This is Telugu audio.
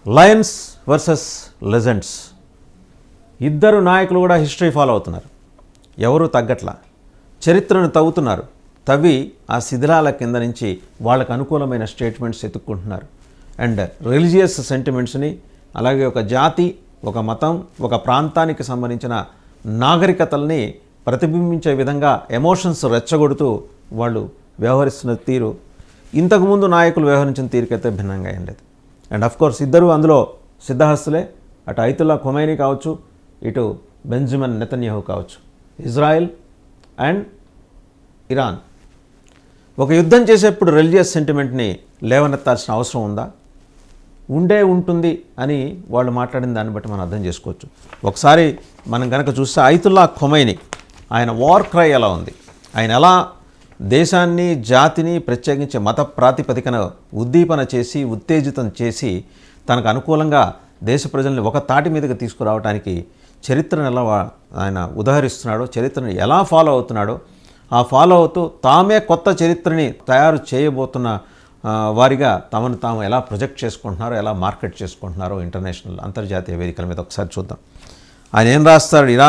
Lions versus legends. ఇద్దరు నాయకులు కూడా హిస్టరీ ఫాలో అవుతున్నారు. ఎవరు తగ్గట్లా చరిత్రను తవ్వుతున్నారు. తవ్వి ఆ శిథిలాల కింద నుంచి వాళ్ళకు అనుకూలమైన స్టేట్మెంట్స్ ఎత్తుక్కుంటున్నారు. అండ్ రిలీజియస్ సెంటిమెంట్స్ని, అలాగే ఒక జాతి, ఒక మతం, ఒక ప్రాంతానికి సంబంధించిన నాగరికతల్ని ప్రతిబింబించే విధంగా ఎమోషన్స్ రెచ్చగొడుతూ వాళ్ళు వ్యవహరిస్తున్న తీరు ఇంతకుముందు నాయకులు వ్యవహరించిన తీరుకైతే భిన్నంగా ఏం లేదు. అండ్ అఫ్కోర్స్ ఇద్దరు అందులో సిద్ధహస్తులే. అటు ఐతుల్లా ఖొమైనీ కావచ్చు, ఇటు బెంజమిన్ నెతన్యాహు కావచ్చు. ఇజ్రాయెల్ అండ్ ఇరాన్ ఒక యుద్ధం చేసేప్పుడు రిలీజియస్ సెంటిమెంట్ని లేవనెత్తాల్సిన అవసరం ఉందా? ఉంటుంది అని వాళ్ళు మాట్లాడిన దాన్ని బట్టి మనం అర్థం చేసుకోవచ్చు. ఒకసారి మనం కనుక చూస్తే ఐతుల్లా ఖొమైనీ ఆయన వార్ క్రై ఎలా ఉంది, ఆయన ఎలా దేశాన్ని, జాతిని ప్రత్యేకించి మత ప్రాతిపదికన ఉద్దీపన చేసి, ఉత్తేజితం చేసి తనకు అనుకూలంగా దేశ ప్రజల్ని ఒక తాటి మీదకి తీసుకురావడానికి చరిత్రను ఎలా ఆయన ఉదహరిస్తున్నాడో, చరిత్రను ఎలా ఫాలో అవుతున్నాడో, ఆ ఫాలో అవుతూ తామే కొత్త చరిత్రని తయారు చేయబోతున్న వారిగా తమను తాము ఎలా ప్రొజెక్ట్ చేసుకుంటున్నారో, ఎలా మార్కెట్ చేసుకుంటున్నారో ఇంటర్నేషనల్ అంతర్జాతీయ వేదికల మీద ఒకసారి చూద్దాం. ఆయన ఏం రాస్తాడు? ఇరాన్